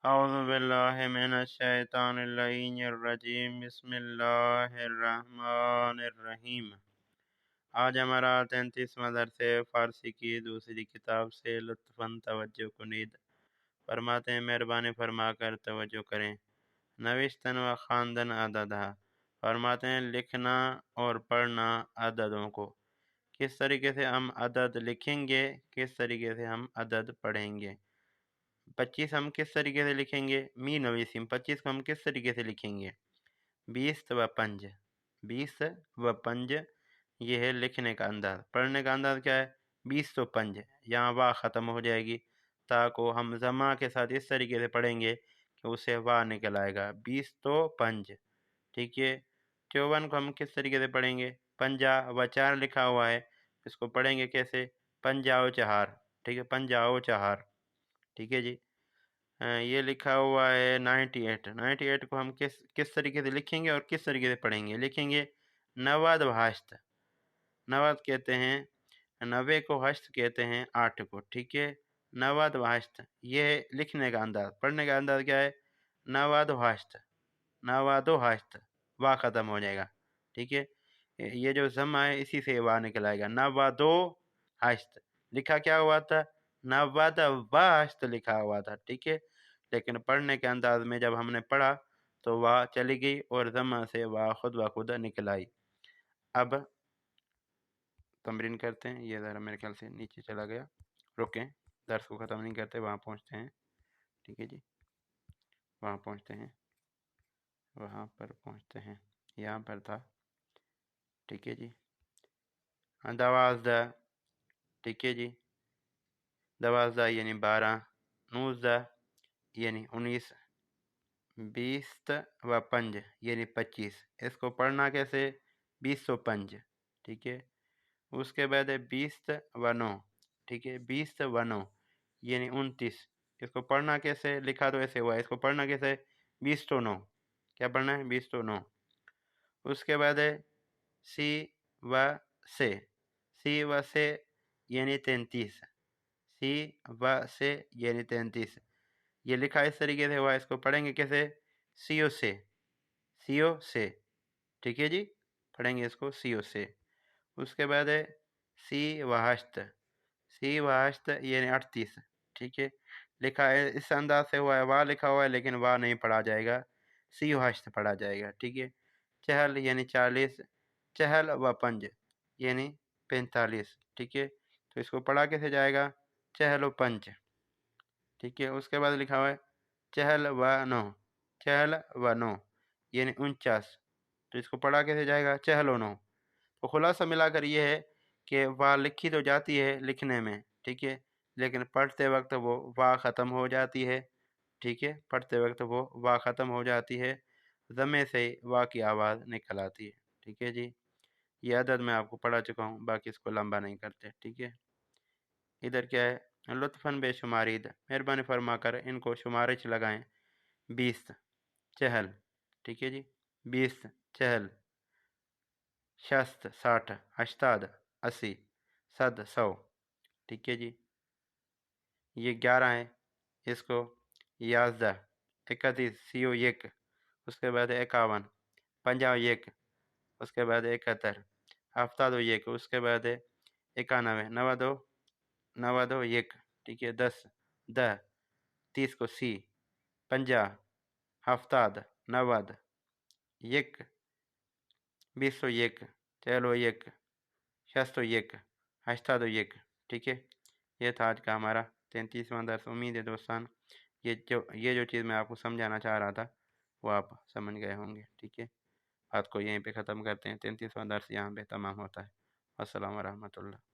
اعوذ باللہ من الشیطان اللعین الرجیم بسم اللہ الرحمن الرحیم۔ آج ہمارا 33واں درس ہے فارسی کی دوسری کتاب سے لطفاً توجہ کنید۔ فرماتے ہیں مہربانی فرما کر توجہ کریں۔ نوشتن و خواندن عددہ، فرماتے ہیں لکھنا اور پڑھنا عددوں کو۔ کس طریقے سے ہم عدد لکھیں گے، کس طریقے سے ہم عدد پڑھیں گے۔ 25 ہم کس طریقے سے لکھیں گے؟ می نویسیم 25 کو ہم کس طریقے سے لکھیں گے؟ 20 و 5، 20 و 5 یہ ہے لکھنے کا انداز۔ پڑھنے کا انداز کیا ہے؟ 20 تو 5، یہاں وا ختم ہو جائے گی، تاکہ ہم زما کے ساتھ اس طریقے سے پڑھیں گے کہ اسے وا نکل آئے گا۔ 20 تو 5، ٹھیک ہے۔ 54 کو ہم کس طریقے سے پڑھیں گے؟ 50 و 4 لکھا ہوا ہے، اس کو پڑھیں گے کیسے؟ 50 و 4، ٹھیک ہے، 50 و 4، ٹھیک ہے جی۔ یہ لکھا ہوا ہے 98 کو ہم کس طریقے سے لکھیں گے اور کس طریقے سے پڑھیں گے؟ لکھیں گے 90 و 8، 90 کہتے ہیں 90 کو، 8 کہتے ہیں 8 کو، ٹھیک ہے۔ 90 و 8 یہ ہے لکھنے کا انداز۔ پڑھنے کا انداز کیا ہے؟ 90 و 8، 90 و 8 وا ختم ہو جائے گا، ٹھیک ہے۔ یہ جو ضمہ ہے اسی سے وا نکل آئے گا۔ 90 و 8 لکھا کیا ہوا تھا؟ 90 و 8 لکھا ہوا تھا، ٹھیک ہے۔ لیکن پڑھنے کے انداز میں جب ہم نے پڑھا تو وا چلی گئی اور ضمہ سے وا خود بخود نکل آئی۔ اب تمرین کرتے ہیں۔ یہ ذرا میرے خیال سے نیچے چلا گیا، رکیں، درس کو ختم نہیں کرتے، وہاں پہنچتے ہیں، ٹھیک ہے جی، وہاں پہنچتے ہیں، وہاں پر پہنچتے ہیں، یہاں پر تھا، ٹھیک ہے جی۔ 12، ٹھیک ہے جی، 12 یعنی 12، 19 یعنی 19، 20 و 5 یعنی 25۔ اس کو پڑھنا کیسے؟ 20 و 5، ٹھیک ہے۔ اس کے بعد ہے 20 و 9، ٹھیک ہے، 20 و 9 یعنی 29۔ اس کو پڑھنا کیسے؟ لکھا تو ایسے ہوا ہے، اس کو پڑھنا کیسے؟ 20 تو 9، کیا پڑھنا ہے؟ 20 تو 9۔ اس کے بعد ہے سی و سے، سی و سے یعنی 33، سی و سے یعنی 33۔ یہ لکھا اس طریقے سے ہوا ہے، اس کو پڑھیں گے کیسے؟ سیو سے، سیو سے، ٹھیک ہے جی، پڑھیں گے اس کو سیو سے۔ اس کے بعد ہے سی و 8، سی و 8 یعنی 38، ٹھیک ہے۔ لکھا ہے اس انداز سے ہوا ہے، وا لکھا ہوا ہے لیکن وا نہیں پڑھا جائے گا، سی و 8 پڑھا جائے گا، ٹھیک ہے۔ 40 یعنی 40، 40 و 5 یعنی 45، ٹھیک ہے۔ تو اس کو پڑھا کیسے جائے گا؟ 40 و 5، ٹھیک ہے۔ اس کے بعد لکھا ہوا ہے 40 و 9، 40 و 9 یعنی 49۔ تو اس کو پڑھا کیسے جائے گا؟ 40 و 9۔ تو خلاصہ ملا کر یہ ہے کہ وا لکھی تو جاتی ہے لکھنے میں، ٹھیک ہے، لیکن پڑھتے وقت وہ وا ختم ہو جاتی ہے، ٹھیک ہے، پڑھتے وقت وہ وا ختم ہو جاتی ہے، ضمے سے وا کی آواز نکل آتی ہے، ٹھیک ہے جی۔ یہ عدد میں آپ کو پڑھا چکا ہوں، باقی اس کو لمبا نہیں کرتے، ٹھیک ہے۔ ادھر کیا ہے؟ لطفاً بے شمارید، مہربانی فرما کر ان کو شمارش لگائیں۔ 20، 40، ٹھیک ہے جی، 20، 40، 60، 60، 80، 80، 100، 100، ٹھیک ہے جی۔ یہ 11 ہے، اس کو 11، 31، سیو 1، اس کے بعد 51، 50، اس کے بعد 71، 71، اس کے بعد 91، 92، 92، ٹھیک ہے، 10، 10، 30 کو سی، 50، 70، 90، 1، 20، 40، 60، 81، ٹھیک ہے۔ یہ تھا آج کا ہمارا 33واں درس۔ امید ہے دوستان یہ جو چیز میں آپ کو سمجھانا چاہ رہا تھا وہ آپ سمجھ گئے ہوں گے، ٹھیک ہے۔ بات کو یہیں پہ ختم کرتے ہیں، 33واں درس یہاں پہ تمام ہوتا ہے۔ السلام ورحمۃ اللہ۔